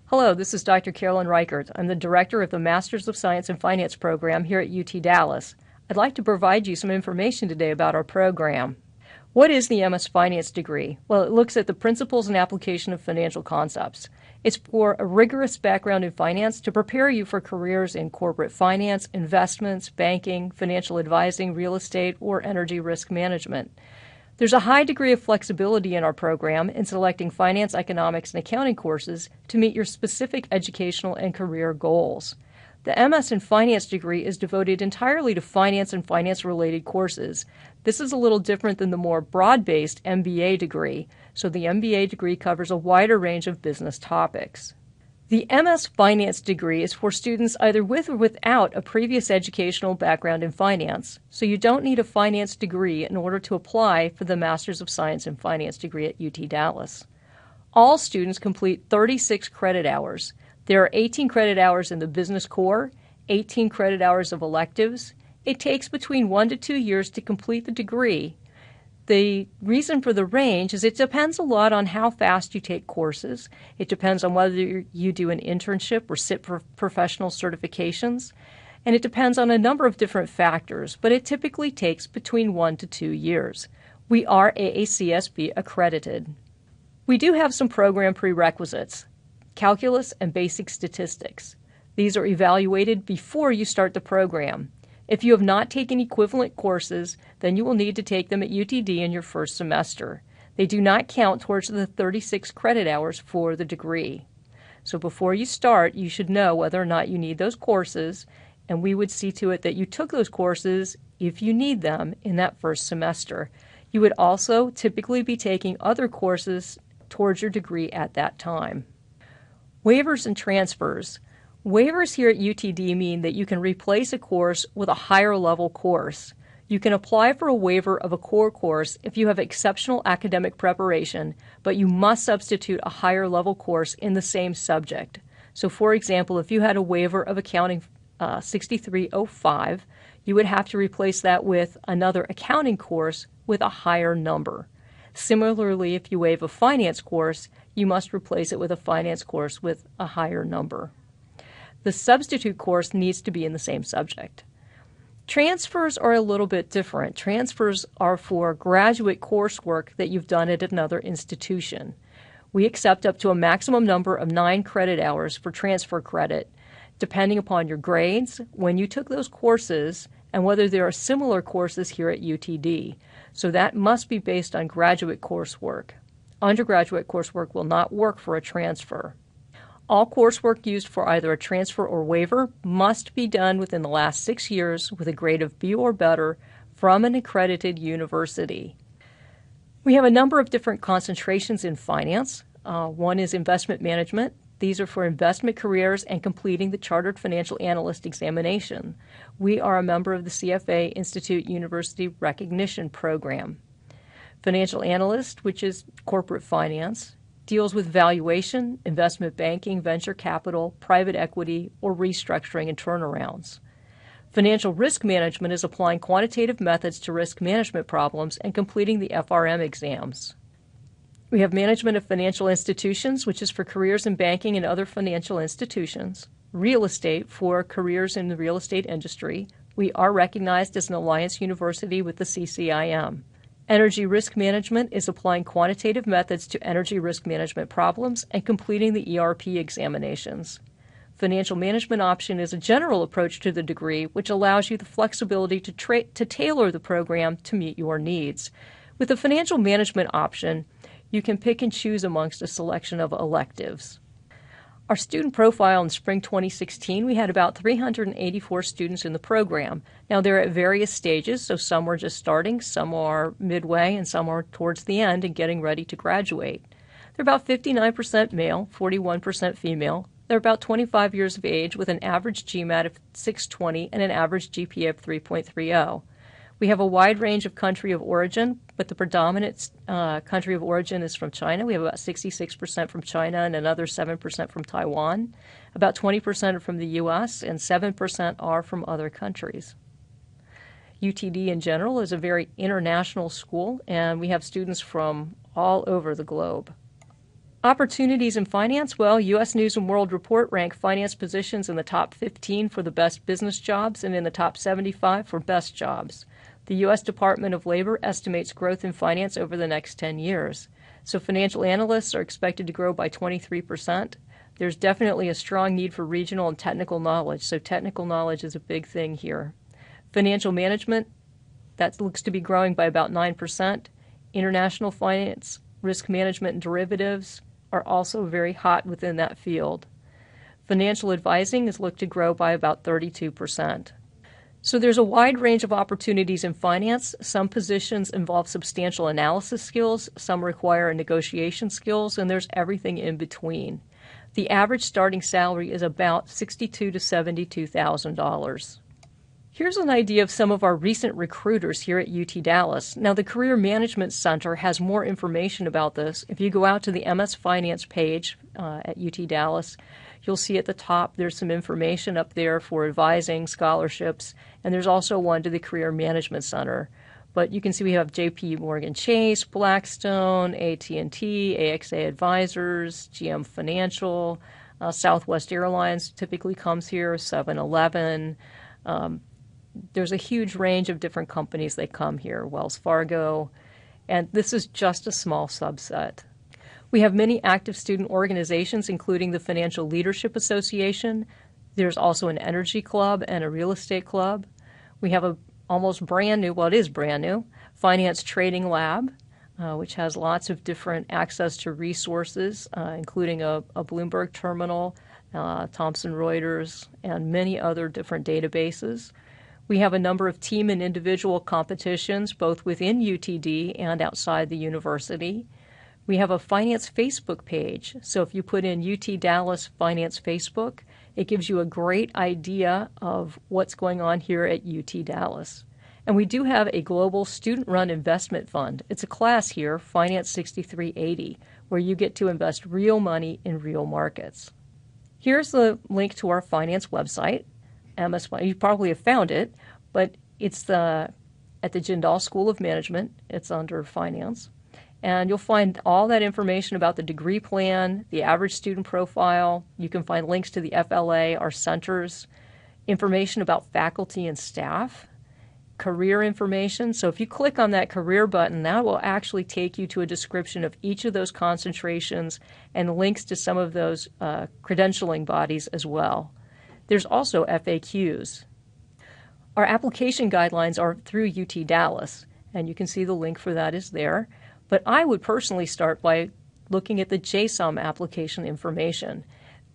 Hello, this is Dr. Carolyn Reichert. I'm the director of the Masters of Science in Finance program here at UT Dallas. I'd like to provide you some information today about our program. What is the MS Finance degree? Well, it looks at the principles and application of financial concepts. It's for a rigorous background in finance to prepare you for careers in corporate finance, investments, banking, financial advising, real estate, or energy risk management. There's a high degree of flexibility in our program in selecting finance, economics, and accounting courses to meet your specific educational and career goals. The MS in Finance degree is devoted entirely to finance and finance-related courses. This is a little different than the more broad-based MBA degree, so the MBA degree covers a wider range of business topics. The MS Finance degree is for students either with or without a previous educational background in finance, so you don't need a finance degree in order to apply for the Masters of Science in Finance degree at UT Dallas. All students complete 36 credit hours. There are 18 credit hours in the business core, 18 credit hours of electives. It takes between 1 to 2 years to complete the degree. The reason for the range is it depends a lot on how fast you take courses. It depends on whether you do an internship or sit for professional certifications. And it depends on a number of different factors, but it typically takes between 1 to 2 years. We are AACSB accredited. We do have some program prerequisites: calculus and basic statistics. These are evaluated before you start the program. If you have not taken equivalent courses, then you will need to take them at UTD in your first semester. They do not count towards the 36 credit hours for the degree. So before you start, you should know whether or not you need those courses, and we would see to it that you took those courses if you need them in that first semester. You would also typically be taking other courses towards your degree at that time. Waivers and transfers. Waivers here at UTD mean that you can replace a course with a higher level course. You can apply for a waiver of a core course if you have exceptional academic preparation, but you must substitute a higher level course in the same subject. So for example, if you had a waiver of Accounting 6305, you would have to replace that with another accounting course with a higher number. Similarly, if you waive a finance course, you must replace it with a finance course with a higher number. The substitute course needs to be in the same subject. Transfers are a little bit different. Transfers are for graduate coursework that you've done at another institution. We accept up to a maximum number of 9 credit hours for transfer credit, depending upon your grades, when you took those courses, and whether there are similar courses here at UTD. So that must be based on graduate coursework. Undergraduate coursework will not work for a transfer. All coursework used for either a transfer or waiver must be done within the last 6 years with a grade of B or better from an accredited university. We have a number of different concentrations in finance. One is investment management. These are for investment careers and completing the Chartered Financial Analyst examination. We are a member of the CFA Institute University Recognition Program. Financial analyst, which is corporate finance, deals with valuation, investment banking, venture capital, private equity, or restructuring and turnarounds. Financial risk management is applying quantitative methods to risk management problems and completing the FRM exams. We have management of financial institutions, which is for careers in banking and other financial institutions. Real estate for careers in the real estate industry. We are recognized as an Alliance University with the CCIM. Energy risk management is applying quantitative methods to energy risk management problems and completing the ERP examinations. Financial management option is a general approach to the degree, which allows you the flexibility to tailor the program to meet your needs. With the financial management option, you can pick and choose amongst a selection of electives. Our student profile in spring 2016, we had about 384 students in the program. Now they're at various stages, so some are just starting, some are midway, and some are towards the end and getting ready to graduate. They're about 59% male, 41% female. They're about 25 years of age with an average GMAT of 620 and an average GPA of 3.30. We have a wide range of country of origin, but the predominant country of origin is from China. We have about 66% from China and another 7% from Taiwan. About 20% are from the U.S. and 7% are from other countries. UTD in general is a very international school, and we have students from all over the globe. Opportunities in finance, well, U.S. News & World Report ranked finance positions in the top 15 for the best business jobs and in the top 75 for best jobs. The U.S. Department of Labor estimates growth in finance over the next 10 years. So financial analysts are expected to grow by 23%. There's definitely a strong need for regional and technical knowledge, so technical knowledge is a big thing here. Financial management, that looks to be growing by about 9%. International finance, risk management, and derivatives are also very hot within that field. Financial advising is looked to grow by about 32%. So there's a wide range of opportunities in finance. Some positions involve substantial analysis skills, some require negotiation skills, and there's everything in between. The average starting salary is about $62,000 to $72,000. Here's an idea of some of our recent recruiters here at UT Dallas. Now, the Career Management Center has more information about this. If you go out to the MS Finance page at UT Dallas, you'll see at the top there's some information up there for advising, scholarships, and there's also one to the Career Management Center. But you can see we have JP Morgan Chase, Blackstone, AT&T, AXA Advisors, GM Financial, Southwest Airlines typically comes here, 7-Eleven. There's a huge range of different companies that come here, Wells Fargo, and this is just a small subset. We have many active student organizations, including the Financial Leadership Association. There's also an energy club and a real estate club. We have a almost brand new, well, it is brand new, finance trading lab, which has lots of different access to resources, including a Bloomberg terminal, Thomson Reuters, and many other different databases. We have a number of team and individual competitions, both within UTD and outside the university. We have a finance Facebook page. So if you put in UT Dallas Finance Facebook, it gives you a great idea of what's going on here at UT Dallas. And we do have a global student-run investment fund. It's a class here, Finance 6380, where you get to invest real money in real markets. Here's the link to our finance website. You probably have found it, but it's at the Jindal School of Management. It's under finance. And you'll find all that information about the degree plan, the average student profile. You can find links to the FLA, our centers, information about faculty and staff, career information. So if you click on that career button, that will actually take you to a description of each of those concentrations and links to some of those credentialing bodies as well. There's also FAQs. Our application guidelines are through UT Dallas, and you can see the link for that is there. But I would personally start by looking at the JSOM application information.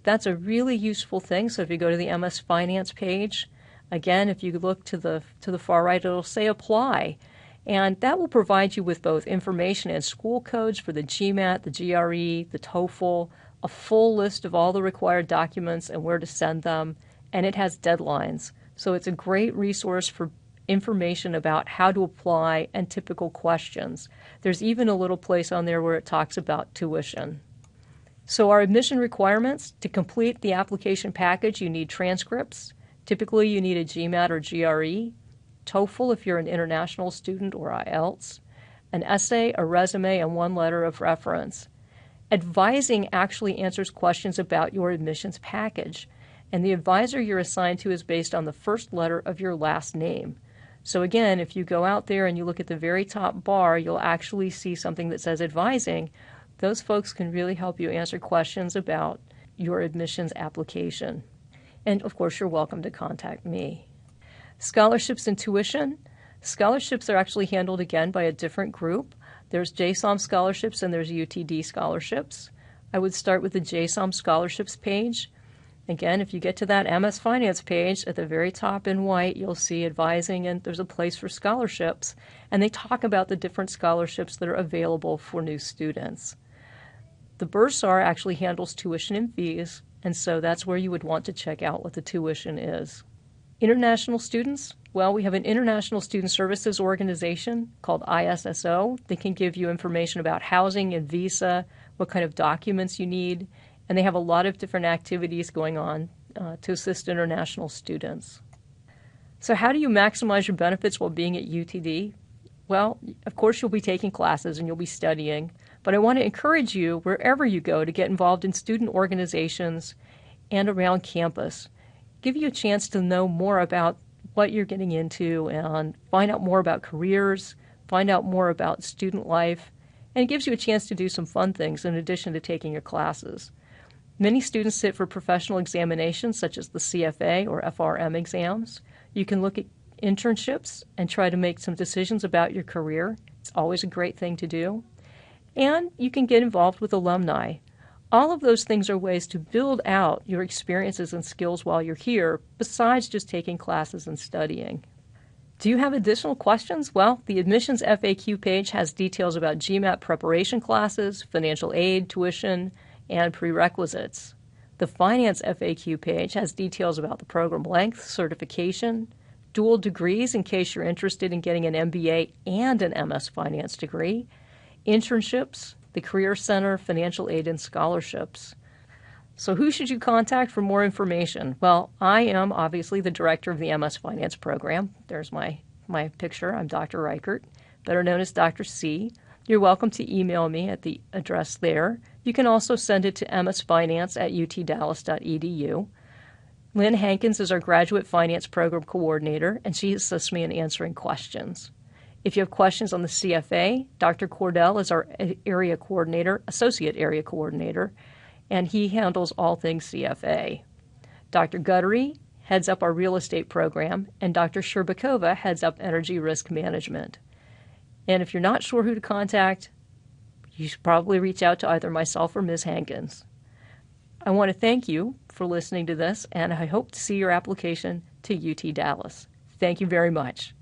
That's a really useful thing. So if you go to the MS Finance page, again, if you look to the far right, it'll say apply. And that will provide you with both information and school codes for the GMAT, the GRE, the TOEFL, a full list of all the required documents and where to send them, and it has deadlines. So it's a great resource for information about how to apply and typical questions. There's even a little place on there where it talks about tuition. So our admission requirements, to complete the application package, you need transcripts. Typically, you need a GMAT or GRE, TOEFL if you're an international student or IELTS, an essay, a resume, and one letter of reference. Advising actually answers questions about your admissions package, and the advisor you're assigned to is based on the first letter of your last name. So again, if you go out there and you look at the very top bar, you'll actually see something that says advising. Those folks can really help you answer questions about your admissions application. And of course, you're welcome to contact me. Scholarships and tuition. Scholarships are actually handled again by a different group. There's JSOM scholarships and there's UTD scholarships. I would start with the JSOM scholarships page. Again, if you get to that MS Finance page, at the very top in white, you'll see advising and there's a place for scholarships. And they talk about the different scholarships that are available for new students. The Bursar actually handles tuition and fees, and so that's where you would want to check out what the tuition is. International students, well, we have an International Student Services Organization called ISSO. They can give you information about housing and visa, what kind of documents you need, and they have a lot of different activities going on to assist international students. So how do you maximize your benefits while being at UTD? Well, of course you'll be taking classes and you'll be studying, But I want to encourage you, wherever you go, to get involved in student organizations and around campus. Give you a chance to know more about what you're getting into and find out more about careers, find out more about student life, and it gives you a chance to do some fun things in addition to taking your classes. Many students sit for professional examinations such as the CFA or FRM exams. You can look at internships and try to make some decisions about your career. It's always a great thing to do. And you can get involved with alumni. All of those things are ways to build out your experiences and skills while you're here, besides just taking classes and studying. Do you have additional questions? Well, the admissions FAQ page has details about GMAT preparation classes, financial aid, tuition, and prerequisites. The finance FAQ page has details about the program length, certification, dual degrees in case you're interested in getting an MBA and an MS finance degree, internships, the Career Center, financial aid, and scholarships. So who should you contact for more information? Well, I am obviously the director of the MS Finance program. There's my picture. I'm Dr. Reichert, better known as Dr. C. You're welcome to email me at the address there. You can also send it to msfinance@utdallas.edu. Lynn Hankins is our graduate finance program coordinator, and she assists me in answering questions. If you have questions on the CFA, Dr. Cordell is our area coordinator, associate area coordinator, and he handles all things CFA. Dr. Guttery heads up our real estate program, and Dr. Sherbakova heads up energy risk management. And if you're not sure who to contact, you should probably reach out to either myself or Ms. Hankins. I want to thank you for listening to this, and I hope to see your application to UT Dallas. Thank you very much.